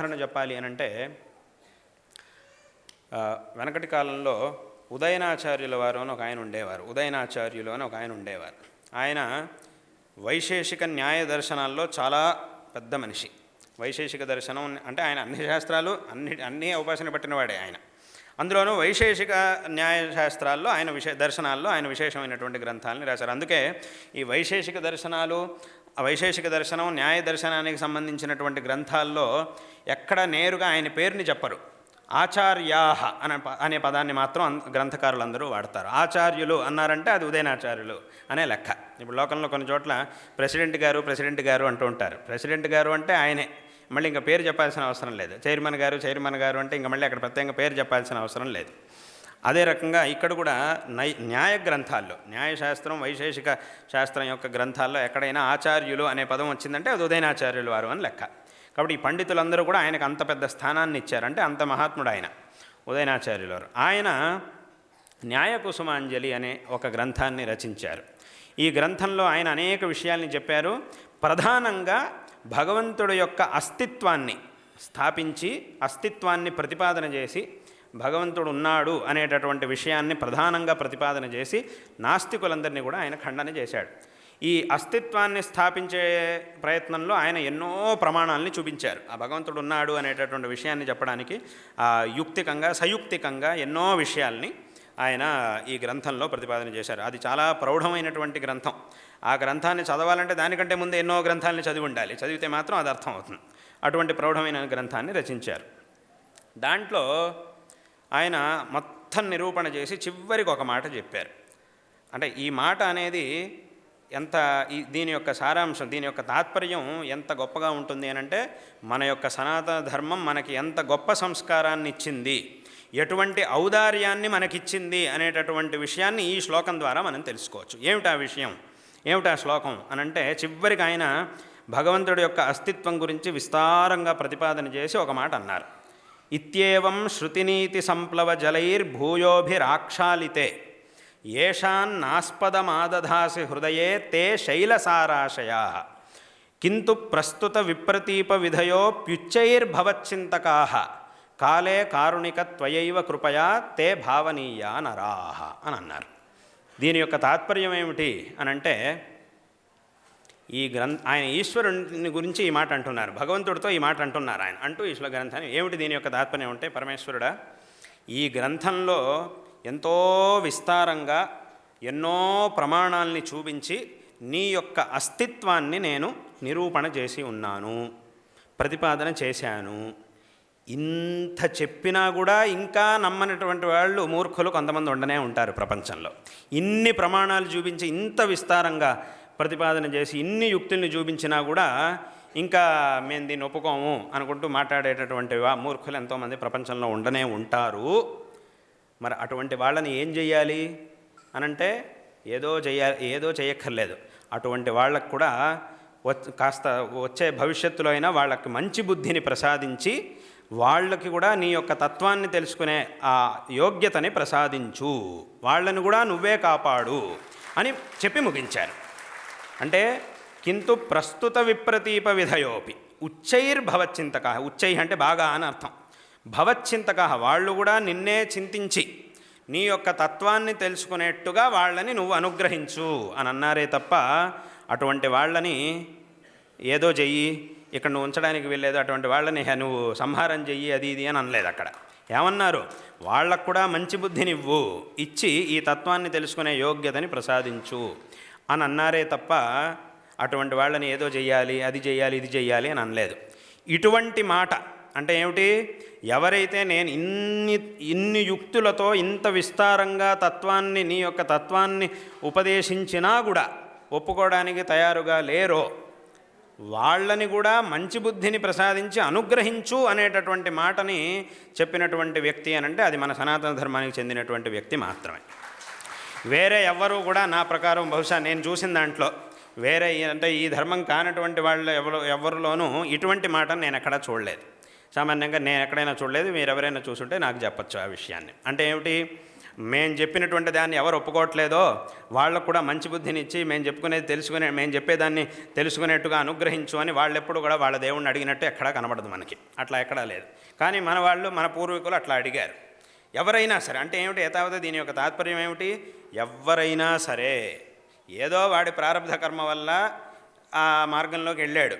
ఉదాహరణ చెప్పాలి అని అంటే వెనకటి కాలంలో ఉదయనాచార్యుల వారు అని ఒక ఆయన ఉండేవారు. ఉదయనాచార్యులు అని ఒక ఆయన ఉండేవారు. ఆయన వైశేషిక న్యాయ దర్శనాల్లో చాలా పెద్ద మనిషి. వైశేషిక దర్శనం అంటే ఆయన అన్ని శాస్త్రాలు అన్నీ ఉపాసన పట్టినవాడే ఆయన. అందులోనూ వైశేషిక న్యాయశాస్త్రాల్లో దర్శనాల్లో ఆయన విశేషమైనటువంటి గ్రంథాలని రాశారు. అందుకే ఈ వైశేషిక దర్శనం న్యాయ దర్శనానికి సంబంధించినటువంటి గ్రంథాల్లో ఎక్కడ నేరుగా ఆయన పేరుని చెప్పరు. ఆచార్యాహ అనే పదాన్ని మాత్రం గ్రంథకారులందరూ వాడతారు. ఆచార్యులు అన్నారంటే అది ఉదయనాచార్యులు అనే లెక్క. ఇప్పుడు లోకంలో కొన్ని చోట్ల ప్రెసిడెంట్ గారు అంటూ ఉంటారు. ప్రెసిడెంట్ గారు అంటే ఆయనే, మళ్ళీ ఇంకా పేరు చెప్పాల్సిన అవసరం లేదు. చైర్మన్ గారు అంటే ఇంకా మళ్ళీ అక్కడ ప్రత్యేకంగా పేరు చెప్పాల్సిన అవసరం లేదు. అదే రకంగా ఇక్కడ కూడా న్యాయ గ్రంథాల్లో, న్యాయశాస్త్రం వైశేషిక శాస్త్రం యొక్క గ్రంథాల్లో ఎక్కడైనా ఆచార్యులు అనే పదం వచ్చిందంటే అది ఉదయనాచార్యులు వారు అని లెక్క. కాబట్టి ఈ పండితులందరూ కూడా ఆయనకు అంత పెద్ద స్థానాన్ని ఇచ్చారంటే అంత మహాత్ముడు ఆయన ఉదయనాచార్యులు వారు. ఆయన న్యాయకుసుమాంజలి అనే ఒక గ్రంథాన్ని రచించారు. ఈ గ్రంథంలో ఆయన అనేక విషయాల్ని చెప్పారు. ప్రధానంగా భగవంతుడి యొక్క అస్తిత్వాన్ని స్థాపించి, అస్తిత్వాన్ని ప్రతిపాదన చేసి, భగవంతుడు ఉన్నాడు అనేటటువంటి విషయాన్ని ప్రధానంగా ప్రతిపాదన చేసి నాస్తికులందరినీ కూడా ఆయన ఖండన చేశాడు. ఈ అస్తిత్వాన్ని స్థాపించే ప్రయత్నంలో ఆయన ఎన్నో ప్రమాణాలని చూపించారు. ఆ భగవంతుడు ఉన్నాడు అనేటటువంటి విషయాన్ని చెప్పడానికి యుక్తికంగా సయుక్తికంగా ఎన్నో విషయాల్ని ఆయన ఈ గ్రంథంలో ప్రతిపాదన చేశారు. అది చాలా ప్రౌఢమైనటువంటి గ్రంథం. ఆ గ్రంథాన్ని చదవాలంటే దానికంటే ముందు ఎన్నో గ్రంథాలని చదివి ఉండాలి. చదివితే మాత్రం అది అర్థం అవుతుంది. అటువంటి ప్రౌఢమైన గ్రంథాన్ని రచించారు. దాంట్లో ఆయన మొత్తం నిరూపణ చేసి చివరికి ఒక మాట చెప్పారు. అంటే ఈ మాట అనేది దీని యొక్క సారాంశం, దీని యొక్క తాత్పర్యం ఎంత గొప్పగా ఉంటుంది అనంటే, మన యొక్క సనాతన ధర్మం మనకి ఎంత గొప్ప సంస్కారాన్ని ఇచ్చింది, ఎటువంటి ఔదార్యాన్ని మనకిచ్చింది అనేటటువంటి విషయాన్ని ఈ శ్లోకం ద్వారా మనం తెలుసుకోవచ్చు. ఏమిటా విషయం, ఏమిటా శ్లోకం అనంటే, చివరికి ఆయన భగవంతుడి యొక్క అస్తిత్వం గురించి విస్తారంగా ప్రతిపాదన చేసి ఒక మాట అన్నారు. ఇత్యేవం శృతినీతి సంప్లవ జలైర్భూయోభిరాక్షాళితే ఏషాన్నాస్పదమాదధాసి హృదయే తే శైలసారాశయా కింటు ప్రస్తుత విప్రతీప విధయోప్యుచ్చైర్భవచ్చింతకాః కాలే కారుణిక త్వయైవ కృపయా తే భావనీయా నరాః అని అన్నారు. దీని యొక్క తాత్పర్యం ఏమిటి అనంటే, ఆయన ఈశ్వరుని గురించి ఈ మాట అంటున్నారు, భగవంతుడితో ఈ మాట అంటున్నారు ఆయన అంటూ ఈ గ్రంథాన్ని. ఏమిటి దీని యొక్క తాత్పర్యం అంటే, పరమేశ్వరుడా, ఈ గ్రంథంలో ఎంతో విస్తారంగా ఎన్నో ప్రమాణాలని చూపించి నీ యొక్క అస్తిత్వాన్ని నేను నిరూపణ చేసి ఉన్నాను, ప్రతిపాదన చేశాను. ఇంత చెప్పినా కూడా ఇంకా నమ్మనటువంటి వాళ్ళు మూర్ఖులు కొంతమంది ఉండనే ఉంటారు ప్రపంచంలో. ఇన్ని ప్రమాణాలు చూపించి ఇంత విస్తారంగా ప్రతిపాదన చేసి ఇన్ని యుక్తుల్ని చూపించినా కూడా ఇంకా మేము దీన్ని ఒప్పుకోము అనుకుంటూ మాట్లాడేటటువంటి మూర్ఖులు ఎంతోమంది ప్రపంచంలో ఉండనే ఉంటారు. మరి అటువంటి వాళ్ళని ఏం చెయ్యాలి అనంటే, ఏదో చేయక్కర్లేదు. అటువంటి వాళ్ళకు కూడా కాస్త వచ్చే భవిష్యత్తులో అయినా వాళ్ళకి మంచి బుద్ధిని ప్రసాదించి, వాళ్ళకి కూడా నీ యొక్క తత్వాన్ని తెలుసుకునే ఆ యోగ్యతని ప్రసాదించు, వాళ్ళని కూడా నువ్వే కాపాడు అని చెప్పి ముగించారు. అంటే కింటు ప్రస్తుత విప్రతీప విధయోపి ఉచ్చైర్భవచ్చింతక, ఉచ్చై అంటే బాగా అని అర్థం, భవచ్చింతక వాళ్ళు కూడా నిన్నే చింతించి నీ యొక్క తత్వాన్ని తెలుసుకునేట్టుగా వాళ్ళని నువ్వు అనుగ్రహించు అని అన్నారే తప్ప, అటువంటి వాళ్ళని ఏదో చెయ్యి, ఇక్కడ నువ్వు ఉంచడానికి వెళ్ళలేదు, అటువంటి వాళ్ళని నువ్వు సంహారం చెయ్యి, అది ఇది అని అనలేదు. అక్కడ ఏమన్నారు, వాళ్ళకు కూడా మంచి బుద్ధినివ్వు, ఇచ్చి ఈ తత్వాన్ని తెలుసుకునే యోగ్యతని ప్రసాదించు అని అన్నారే తప్ప, అటువంటి వాళ్ళని ఏదో చెయ్యాలి, అది చెయ్యాలి, ఇది చెయ్యాలి అని అనలేదు. ఇటువంటి మాట అంటే ఏమిటి, ఎవరైతే నేను ఇన్ని యుక్తులతో ఇంత విస్తారంగా తత్వాన్ని, నీ యొక్క తత్వాన్ని ఉపదేశించినా కూడా ఒప్పుకోవడానికి తయారుగా లేరో, వాళ్ళని కూడా మంచి బుద్ధిని ప్రసాదించి అనుగ్రహించు అనేటటువంటి మాటని చెప్పినటువంటి వ్యక్తి అనంటే అది మన సనాతన ధర్మానికి చెందినటువంటి వ్యక్తి మాత్రమే. వేరే ఎవ్వరూ కూడా నా ప్రకారం, బహుశా నేను చూసిన దాంట్లో వేరే అంటే ఈ ధర్మం కానటువంటి వాళ్ళు ఎవరిలోనూ ఇటువంటి మాటను నేను ఎక్కడా చూడలేదు. సామాన్యంగా నేను ఎక్కడైనా చూడలేదు. మీరు ఎవరైనా చూసుంటే నాకు చెప్పచ్చు ఆ విషయాన్ని. అంటే ఏమిటి మేము చెప్పినటువంటి దాన్ని ఎవరు ఒప్పుకోవట్లేదో వాళ్ళకు కూడా మంచి బుద్ధినిచ్చి మేము చెప్పేదాన్ని తెలుసుకునేట్టుగా అనుగ్రహించు అని వాళ్ళెప్పుడు కూడా వాళ్ళ దేవుణ్ణి అడిగినట్టు ఎక్కడా కనబడదు మనకి, అట్లా ఎక్కడా లేదు. కానీ మన పూర్వీకులు అట్లా అడిగారు. ఎవరైనా సరే, అంటే ఏమిటి యథావత దీని యొక్క తాత్పర్యం ఏమిటి? ఎవరైనా సరే ఏదో వాడి ప్రారంధ కర్మ వల్ల ఆ మార్గంలోకి వెళ్ళాడు,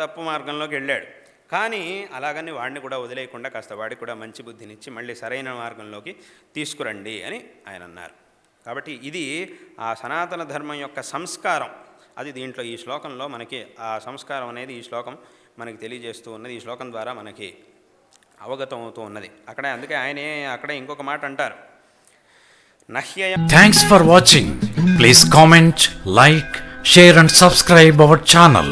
తప్పు మార్గంలోకి వెళ్ళాడు. కానీ అలాగని వాడిని కూడా వదిలేయకుండా కాస్త వాడికి కూడా మంచి బుద్ధినిచ్చి మళ్ళీ సరైన మార్గంలోకి తీసుకురండి అని ఆయన అన్నారు. కాబట్టి ఇది ఆ సనాతన ధర్మం యొక్క సంస్కారం. అది దీంట్లో ఈ శ్లోకంలో మనకి ఆ సంస్కారం అనేది ఈ శ్లోకం మనకి తెలియజేస్తూ ఉన్నది. ఈ శ్లోకం ద్వారా మనకి అవగతం అవుతూ ఉన్నది. అందుకే ఆయనే అక్కడే ఇంకొక మాట అంటారు, thanks for watching. Please comment, like, share and subscribe our channel.